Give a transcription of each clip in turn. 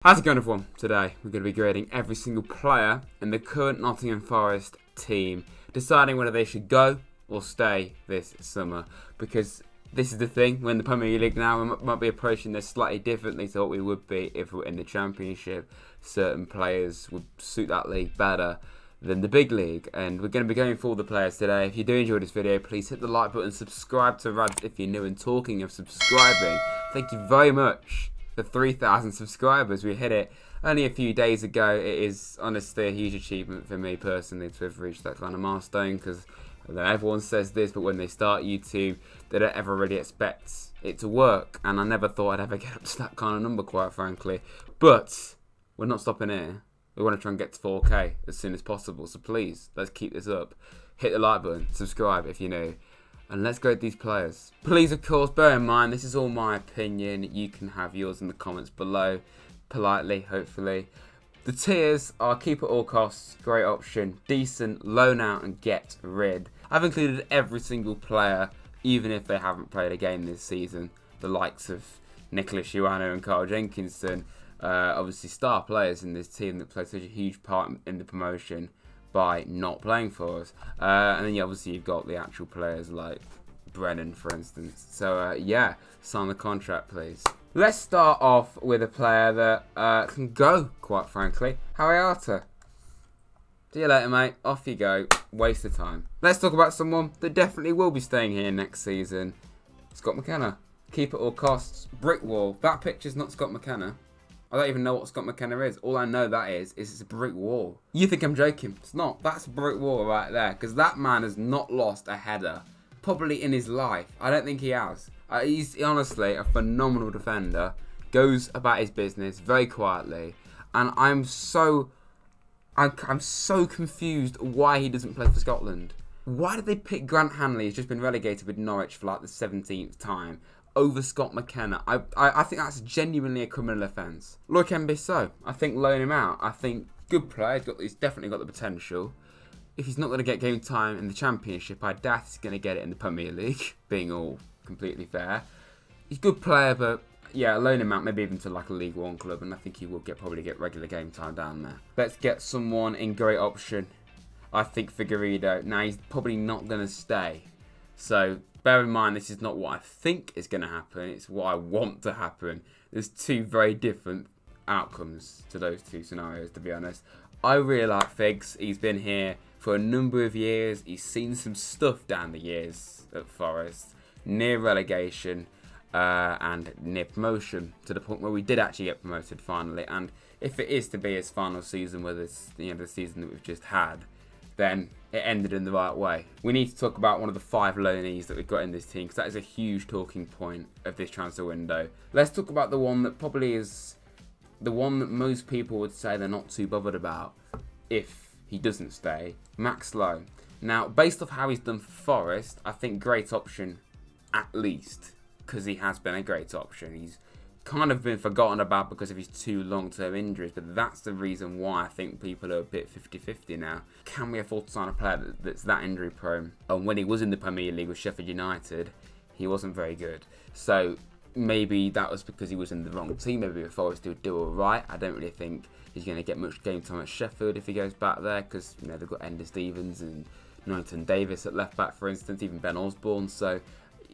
How's it going, everyone? Today we're going to be grading every single player in the current Nottingham Forest team, deciding whether they should go or stay this summer. Because this is the thing, we're in the Premier League now, we might be approaching this slightly differently to what we would be if we were in the Championship. Certain players would suit that league better than the big league, and we're going to be going through all the players today. If you do enjoy this video, please hit the like button, subscribe to Rads if you're new, and talking of subscribing, thank you very much. For 3,000 subscribers, we hit it only a few days ago. It is honestly a huge achievement for me personally to have reached that kind of milestone, because everyone says this, but when they start YouTube they don't ever really expect it to work, and I never thought I'd ever get up to that kind of number, quite frankly. But we're not stopping here. We want to try and get to 4K as soon as possible, so please, let's keep this up. Hit the like button, subscribe if you're new, and let's grade these players. Please, of course, bear in mind, this is all my opinion. You can have yours in the comments below, politely, hopefully. The tiers are keep at all costs, great option, decent, loan out, and get rid. I've included every single player, even if they haven't played a game this season. The likes of Nicholas Ioane and Carl Jenkinson, obviously star players in this team that played such a huge part in the promotion by not playing for us. And then obviously you've got the actual players like Brennan, for instance. So yeah, sign the contract, please. Let's start off with a player that can go, quite frankly. Harry Arter. See you later, mate. Off you go. Waste of time. Let's talk about someone that definitely will be staying here next season. Scott McKenna. Keep at all costs. Brick wall. That picture's not Scott McKenna. I don't even know what Scott McKenna is. All I know that is it's a brick wall. You think I'm joking? It's not. That's a brick wall right there. Because that man has not lost a header, probably in his life. I don't think he has. He's honestly a phenomenal defender. Goes about his business very quietly. And I'm so confused why he doesn't play for Scotland. Why did they pick Grant Hanley, who's just been relegated with Norwich for like the 17th time, over Scott McKenna? I think that's genuinely a criminal offence. Look, Mbisso, I think loan him out. I think good player, he's definitely got the potential. If he's not going to get game time in the Championship, I doubt he's going to get it in the Premier League, being all completely fair. He's a good player, but yeah, loan him out, maybe even to like a League One club, and I think he will probably get regular game time down there. Let's get someone in great option. I think Figueiredo. Now, he's probably not going to stay, so bear in mind, this is not what I think is going to happen. It's what I want to happen. There's two very different outcomes to those two scenarios, to be honest. I really like Figs. He's been here for a number of years. He's seen some stuff down the years at Forest. Near relegation and near promotion, to the point where we did actually get promoted finally. And if it is to be his final season with this, the season that we've just had, then it ended in the right way. We need to talk about one of the 5 loanees that we've got in this team, because that is a huge talking point of this transfer window. Let's talk about the one that probably is the one that most people would say they're not too bothered about if he doesn't stay. Max Lowe. Now, based off how he's done for Forest, I think great option at least, because he has been a great option. He's kind of been forgotten about because of his 2 long-term injuries, but that's the reason why I think people are a bit 50-50 now. Can we afford to sign a player that's that injury prone? And when he was in the Premier League with Sheffield United, he wasn't very good. So maybe that was because he was in the wrong team. Maybe with Forest he would do alright. I don't really think he's going to get much game time at Sheffield if he goes back there, because they've got Ender Stevens and Norrington Davis at left back, for instance, even Ben Osborne. So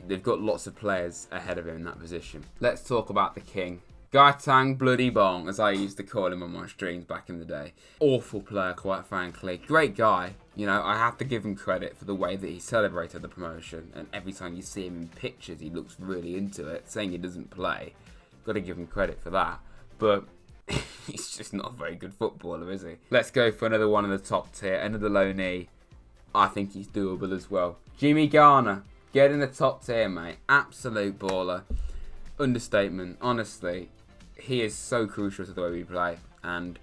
they've got lots of players ahead of him in that position. Let's talk about the king. Gaetang Bloody Bong, as I used to call him on my streams back in the day. Awful player, quite frankly. Great guy. I have to give him credit for the way that he celebrated the promotion. And every time you see him in pictures, he looks really into it. Saying he doesn't play, got to give him credit for that. But he's just not a very good footballer, is he? Let's go for another one in the top tier. Another loanee. I think he's doable as well. Jimmy Garner. Get in the top tier, mate. Absolute baller. Understatement. Honestly, he is so crucial to the way we play. And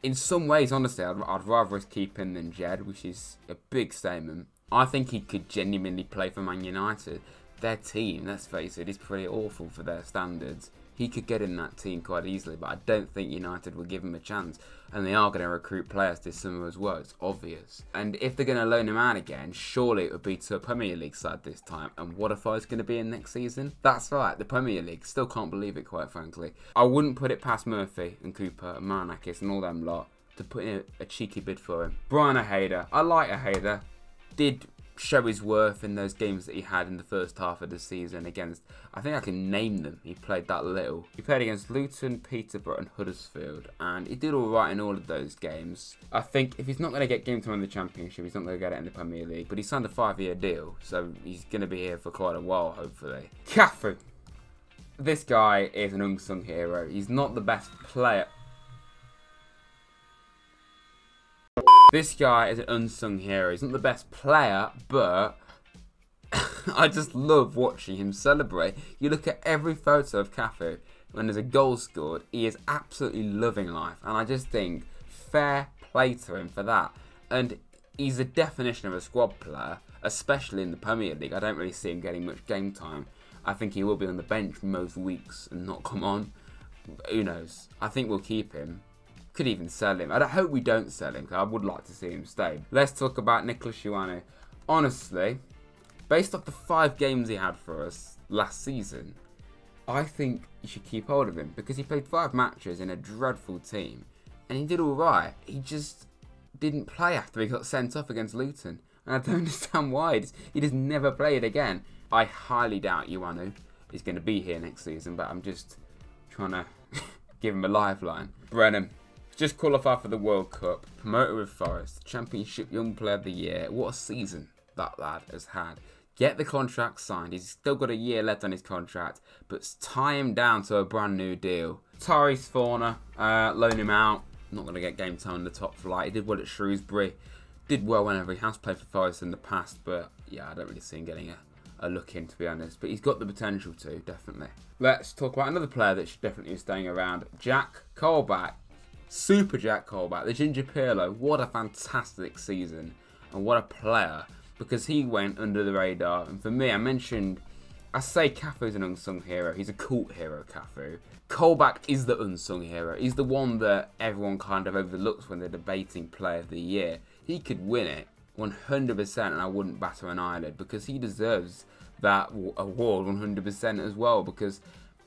in some ways, honestly, I'd rather us keep him than Jed, which is a big statement. I think he could genuinely play for Man United. Their team, let's face it, is pretty awful for their standards. He could get in that team quite easily, but I don't think United will give him a chance. And they are going to recruit players this summer as well, it's obvious. And if they're going to loan him out again, surely it would be to a Premier League side this time. And what if I was going to be in next season? That's right, the Premier League. Still can't believe it, quite frankly. I wouldn't put it past Murphy and Cooper and Marinakis and all them lot to put in a cheeky bid for him. Brian Ojeda. I like Ojeda. Did show his worth in those games that he had in the first half of the season against, I think I can name them, he played that little. He played against Luton, Peterborough and Huddersfield, and he did alright in all of those games. I think if he's not going to get game time in the Championship, he's not going to get it in the Premier League, but he signed a 5-year deal, so he's going to be here for quite a while, hopefully. Cafu. This guy is an unsung hero. He's not the best player. This guy is an unsung hero. He's not the best player, but I just love watching him celebrate. You look at every photo of Cafu when there's a goal scored, he is absolutely loving life. And I just think fair play to him for that. And he's the definition of a squad player, especially in the Premier League. I don't really see him getting much game time. I think he will be on the bench most weeks and not come on. Who knows? I think we'll keep him. Could even sell him. I hope we don't sell him, because I would like to see him stay. Let's talk about Nicholas Ioane. Honestly, based off the 5 games he had for us last season, I think you should keep hold of him, because he played 5 matches in a dreadful team and he did alright. He just didn't play after he got sent off against Luton, and I don't understand why. He just never played again. I highly doubt Ioane is going to be here next season, but I'm just trying to give him a lifeline. Brennan. Just qualified for the World Cup, promoted with Forest, Championship Young Player of the Year. What a season that lad has had. Get the contract signed. He's still got a year left on his contract, but tie him down to a brand new deal. Tyrese Forner, loan him out. Not going to get game time in the top flight. He did well at Shrewsbury. Did well whenever he has played for Forest in the past, but yeah, I don't really see him getting a look in, to be honest. But he's got the potential to, definitely. Let's talk about another player that should definitely be staying around. Jack Colback. Super Jack Colback, the Ginger Pirlo. What a fantastic season and what a player, because he went under the radar. And for me, I say Cafu's an unsung hero. He's a cult hero, Cafu. Colback is the unsung hero. He's the one that everyone kind of overlooks when they're debating Player of the Year. He could win it 100% and I wouldn't batter an eyelid, because he deserves that award 100% as well, because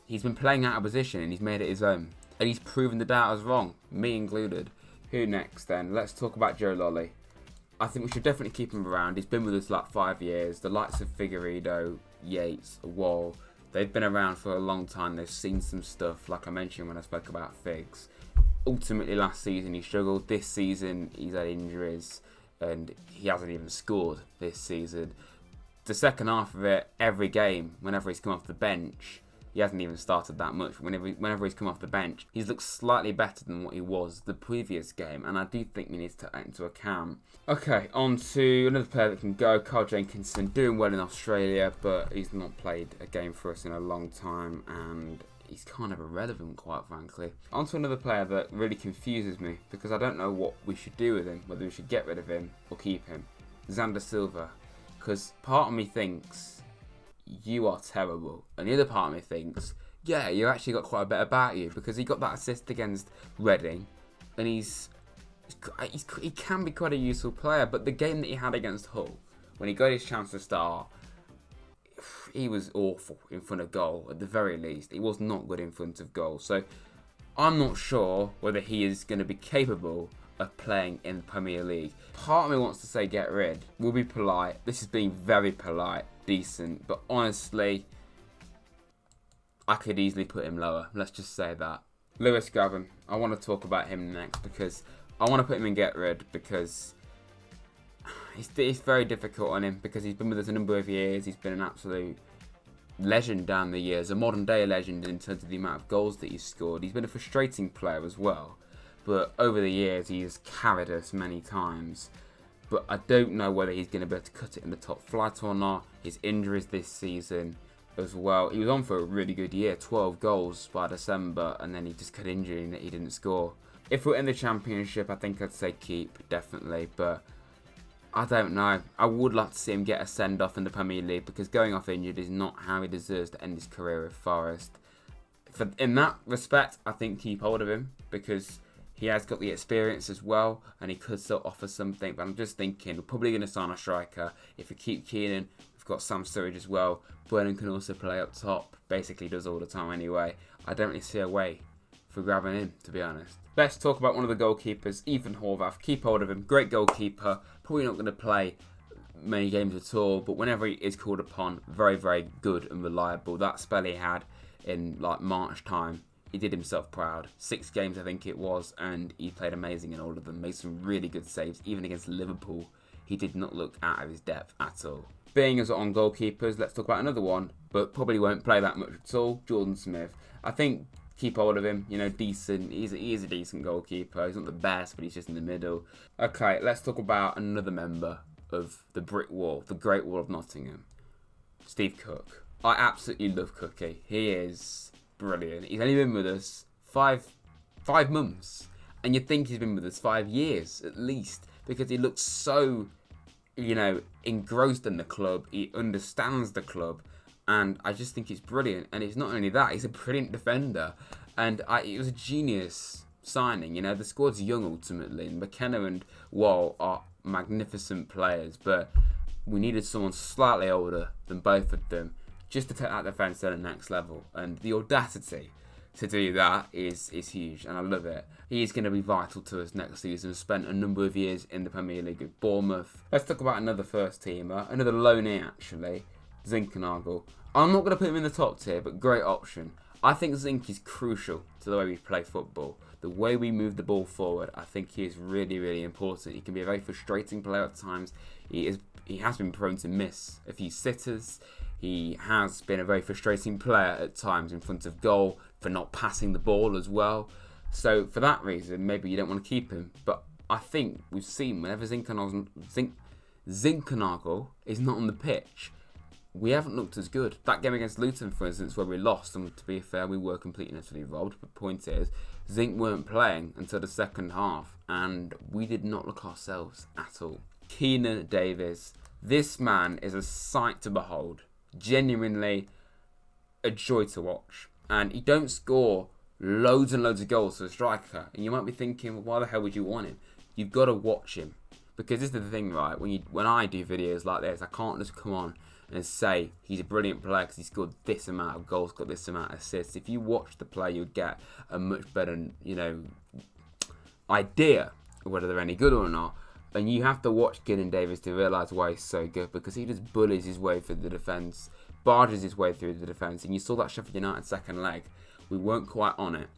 he's been playing out of position and he's made it his own. And he's proven the doubters wrong, me included. Who next then? Let's talk about Joe Lolly. I think we should definitely keep him around. He's been with us like 5 years. The likes of Figueiredo, Yates, Wall, they've been around for a long time. They've seen some stuff, like I mentioned when I spoke about Figs. Ultimately last season he struggled. This season he's had injuries and he hasn't even scored this season. The second half of it, every game, whenever he's come off the bench, he hasn't even started that much. Whenever he's come off the bench, he's looked slightly better than what he was the previous game, and I do think we need to take that into account. Okay, on to another player that can go, Carl Jenkinson, doing well in Australia, but he's not played a game for us in a long time, and he's kind of irrelevant, quite frankly. On to another player that really confuses me, because I don't know what we should do with him, whether we should get rid of him or keep him. Xander Silva, because part of me thinks you are terrible, and the other part of me thinks, yeah, you actually got quite a bit about you, because he got that assist against Reading, and he can be quite a useful player. But the game that he had against Hull, when he got his chance to start, he was awful in front of goal. At the very least, he was not good in front of goal. So I'm not sure whether he is going to be capable of playing in the Premier League. Part of me wants to say get rid. We'll be polite. This is being very polite, decent, but honestly, I could easily put him lower. Let's just say that. Lewis GRABBAN. I want to talk about him next, because I want to put him in get rid, because it's very difficult on him, because he's been with us a number of years. He's been an absolute legend down the years, a modern day legend in terms of the amount of goals that he's scored. He's been a frustrating player as well, but over the years he has carried us many times. But I don't know whether he's going to be able to cut it in the top flight or not. His injuries this season as well. He was on for a really good year, 12 goals by December, and then he just got injured and he didn't score. If we're in the Championship, I think I'd say keep, definitely, but I don't know. I would like to see him get a send-off in the Premier League, because going off injured is not how he deserves to end his career with Forest. In that respect, I think keep hold of him because he has got the experience as well, and he could still offer something. But I'm just thinking we're probably going to sign a striker. If we keep Keenan, we've got Sam Sturridge as well. Brennan can also play up top. Basically does all the time anyway. I don't really see a way for grabbing him, to be honest. Let's talk about one of the goalkeepers, Ethan Horvath. Keep hold of him. Great goalkeeper. Probably not going to play many games at all, but whenever he is called upon, very, very good and reliable. That spell he had in like March time, he did himself proud. 6 games I think it was, and he played amazing in all of them. Made some really good saves, even against Liverpool. He did not look out of his depth at all. Being as on goalkeepers, let's talk about another one, but probably won't play that much at all, Jordan Smith. I think keep hold of him, you know, decent. He is a decent goalkeeper. He's not the best, but he's just in the middle. Okay, let's talk about another member of the brick wall, the Great Wall of Nottingham, Steve Cook. I absolutely love Cookie. He is brilliant. He's only been with us five months, and you'd think he's been with us 5 years at least, because he looks so, you know, engrossed in the club. He understands the club, and I just think he's brilliant. And it's not only that, he's a brilliant defender, and it was a genius signing. You know, the squad's young ultimately, and McKenna and Wall are magnificent players, but we needed someone slightly older than both of them just to take that defence to the next level, and the audacity to do that is huge, and I love it. He is going to be vital to us next season. Spent a number of years in the Premier League with Bournemouth. Let's talk about another first teamer, another loanee actually, Zinkernagel. I'm not going to put him in the top tier, but great option. I think Zink is crucial to the way we play football. The way we move the ball forward, I think he is really, really important. He can be a very frustrating player at times. He has been prone to miss a few sitters. He has been a very frustrating player at times in front of goal for not passing the ball as well. So for that reason, maybe you don't want to keep him. But I think we've seen whenever Zinkernagel is not on the pitch, we haven't looked as good. That game against Luton, for instance, where we lost, and to be fair, we were completely and utterly robbed. But the point is, Zink weren't playing until the second half, and we did not look ourselves at all. Keenan Davis, this man is a sight to behold. Genuinely a joy to watch. And he don't score loads and loads of goals for a striker. And you might be thinking, well, why the hell would you want him? You've got to watch him. Because this is the thing, right? When I do videos like this, I can't just come on and say he's a brilliant player because he scored this amount of goals, got this amount of assists. If you watch the play, you'll get a much better, you know, idea of whether they're any good or not. And you have to watch Keenan Davis to realise why he's so good, because he just bullies his way through the defence, barges his way through the defence. And you saw that Sheffield United second leg. We weren't quite on it.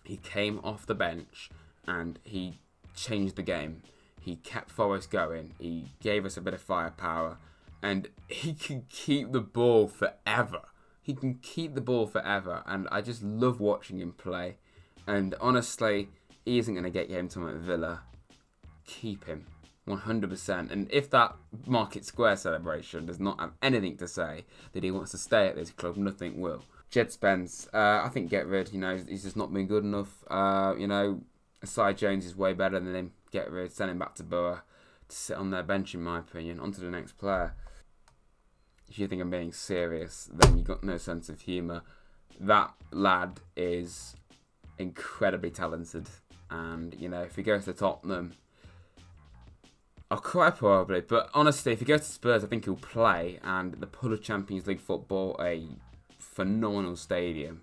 He came off the bench and he changed the game. He kept Forest going. He gave us a bit of firepower. And he can keep the ball forever. He can keep the ball forever. And I just love watching him play. And honestly, he isn't going to get game time at Villa. Keep him 100%. And if that Market Square celebration does not have anything to say that he wants to stay at this club, nothing will. Jed Spence, I think get rid. You know, he's just not been good enough. You know, Asai Jones is way better than him. Get rid. Send him back to Borough to sit on their bench, in my opinion. On to the next player. If you think I'm being serious, then you've got no sense of humour. That lad is incredibly talented, and you know, if he goes to Tottenham, I'll cry probably, but honestly, if he goes to Spurs, I think he'll play. And the pull of Champions League football, a phenomenal stadium,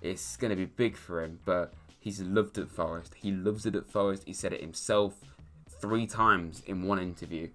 it's going to be big for him. But he's loved at Forest. He loves it at Forest. He said it himself 3 times in one interview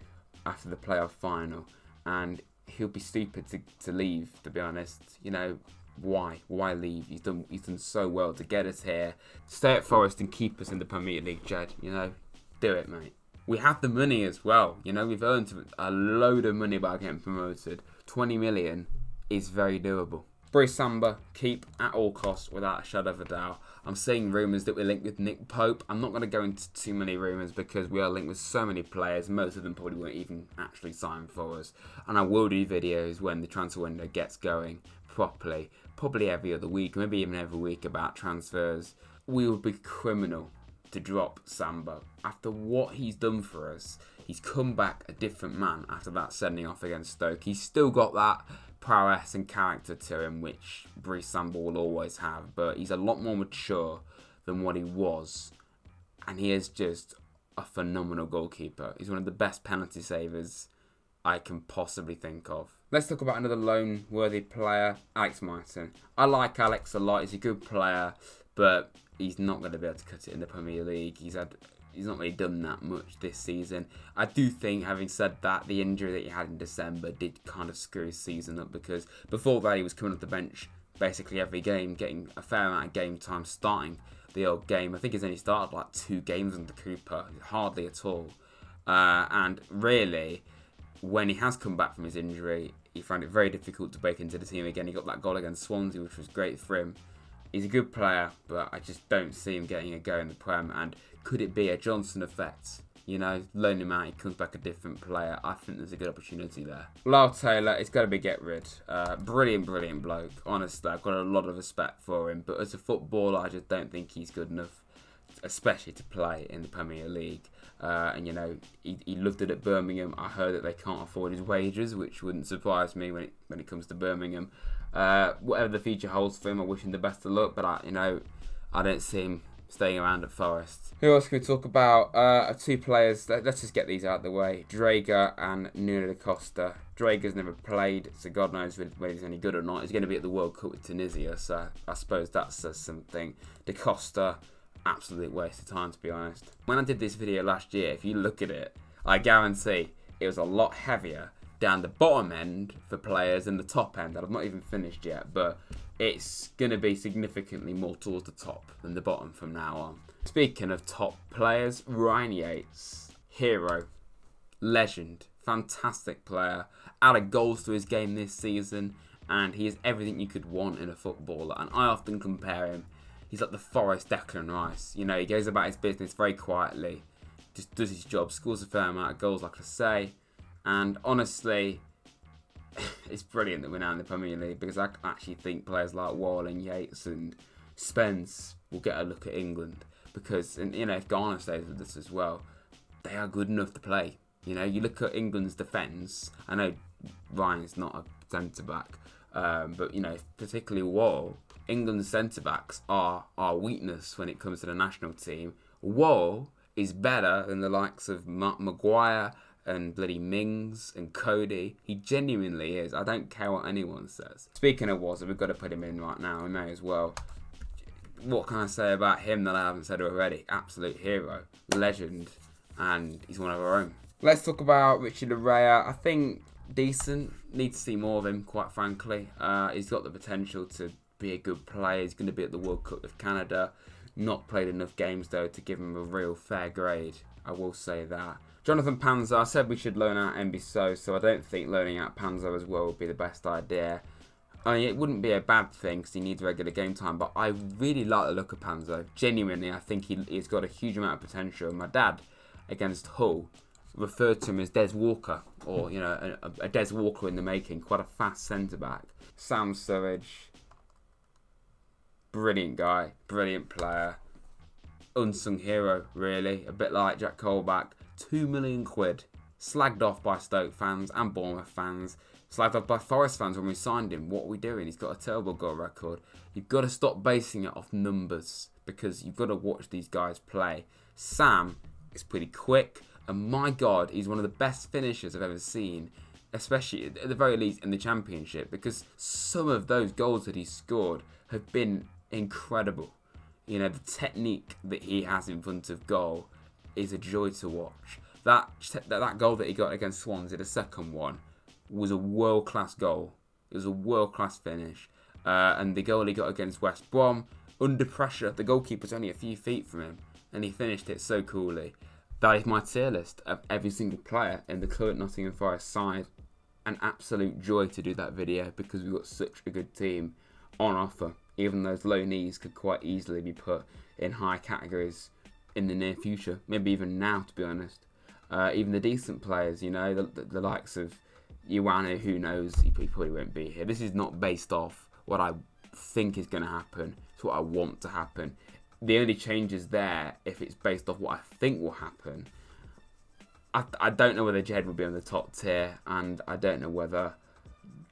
after the playoff final, and he'll be stupid to leave, to be honest. You know, why leave? He's done so well to get us here. Stay at Forest and keep us in the Premier League, Jed. You know, do it, mate. We have the money as well. You know, we've earned a load of money by getting promoted. 20 million is very doable. Bruce Samba, keep at all costs without a shadow of a doubt. I'm seeing rumours that we're linked with Nick Pope. I'm not going to go into too many rumours because we are linked with so many players. Most of them probably won't even actually sign for us. And I will do videos when the transfer window gets going properly. Probably every other week, maybe even every week, about transfers. We would be criminal to drop Samba. After what he's done for us, he's come back a different man after that sending off against Stoke. He's still got that prowess and character to him, which Brice Samba will always have, but he's a lot more mature than what he was, and he is just a phenomenal goalkeeper. He's one of the best penalty savers I can possibly think of. Let's talk about another loan-worthy player, Alex Martin. I like Alex a lot. He's a good player, but he's not going to be able to cut it in the Premier League. He's not really done that much this season. I do think, having said that, the injury that he had in December did kind of screw his season up, because before that he was coming off the bench basically every game, getting a fair amount of game time, starting the old game. I think he's only started like 2 games under Cooper, hardly at all. And really, when he has come back from his injury, he found it very difficult to break into the team again. He got that goal against Swansea, which was great for him. He's a good player, but I just don't see him getting a go in the Prem. And could it be a Johnson effect? You know, loan him out, he comes back a different player. I think there's a good opportunity there. Lyle Taylor, it's got to be get rid. Brilliant bloke. Honestly, I've got a lot of respect for him. But as a footballer, I just don't think he's good enough, especially to play in the Premier League. And, you know, he loved it at Birmingham. I heard that they can't afford his wages, which wouldn't surprise me when it comes to Birmingham. Whatever the future holds for him, I wish him the best of luck. But, I don't see him staying around at Forest. Who else can we talk about? 2 players. Let's just get these out of the way. Drager and Nuno da Costa. Drager's never played, so God knows whether he's any good or not. He's going to be at the World Cup with Tunisia, so I suppose that says something. Da Costa, absolute waste of time, to be honest. When I did this video last year, if you look at it, I guarantee it was a lot heavier down the bottom end for players than the top end that I've not even finished yet, but it's going to be significantly more towards the top than the bottom from now on. Speaking of top players, Ryan Yates, hero, legend, fantastic player, added goals to his game this season, and he is everything you could want in a footballer. And I often compare him, he's like the Forest Declan Rice. You know, he goes about his business very quietly, just does his job, scores a fair amount of goals, like I say, and honestly, it's brilliant that we're now in the Premier League, because I actually think players like Wall and Yates and Spence will get a look at England, because, and, you know, if Ghana stays with us as well, they are good enough to play. You know, you look at England's defence. I know Ryan's not a centre-back, but, you know, particularly Wall, England's centre-backs are our weakness when it comes to the national team. Wall is better than the likes of Maguire and bloody Mings and Cody. He genuinely is. I don't care what anyone says. Speaking of Wazza, we've got to put him in right now. We may as well. What can I say about him that I haven't said already? Absolute hero, legend, and he's one of our own. Let's talk about Richard Araya. I think decent. Need to see more of him, quite frankly. He's got the potential to be a good player. He's going to be at the World Cup with Canada. Not played enough games, though, to give him a real fair grade. I will say that. Jonathan Panzer, I said we should loan out Mbiso, so I don't think loaning out Panzer as well would be the best idea. I mean, it wouldn't be a bad thing because he needs regular game time, but I really like the look of Panzer. Genuinely, I think he's got a huge amount of potential. My dad, against Hull, referred to him as Des Walker, or, you know, a Des Walker in the making, quite a fast centre-back. Sam Surridge, brilliant guy, brilliant player. Unsung hero, really, a bit like Jack Colback. 2 million quid, slagged off by Stoke fans and Bournemouth fans, slagged off by Forest fans when we signed him. What are we doing? He's got a terrible goal record. You've got to stop basing it off numbers, because you've got to watch these guys play. Sam is pretty quick, and my God, he's one of the best finishers I've ever seen, especially at the very least in the Championship, because some of those goals that he scored have been incredible. You know, the technique that he has in front of goal is a joy to watch. That goal that he got against Swansea, the second one, was a world-class goal. It was a world-class finish. And the goal he got against West Brom, under pressure, the goalkeeper's only a few feet from him, and he finished it so coolly. That is my tier list of every single player in the current Nottingham Forest side. An absolute joy to do that video, because we've got such a good team on offer. Even those low knees could quite easily be put in high categories in the near future, maybe even now, to be honest. Even the decent players, you know, the likes of Ioane, who knows, he probably won't be here. This is not based off what I think is going to happen. It's what I want to happen. The only change is there if it's based off what I think will happen. I don't know whether Jed will be on the top tier, and I don't know whether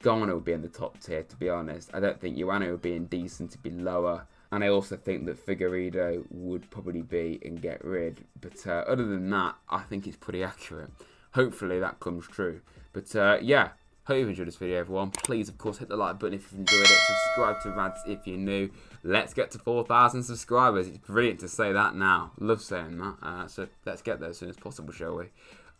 Garner will be in the top tier, to be honest. I don't think Ioane will be indecent to be lower. And I also think that Figueiredo would probably be in get rid. But other than that, I think it's pretty accurate. Hopefully that comes true. But yeah, hope you've enjoyed this video, everyone. Please, of course, hit the like button if you've enjoyed it. Subscribe to Rads if you're new. Let's get to 4,000 subscribers. It's brilliant to say that now. Love saying that. So let's get there as soon as possible, shall we?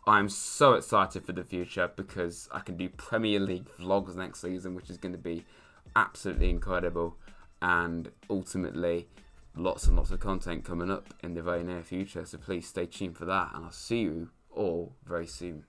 I'm so excited for the future because I can do Premier League vlogs next season, which is going to be absolutely incredible. And ultimately, lots and lots of content coming up in the very near future. So please stay tuned for that. And I'll see you all very soon.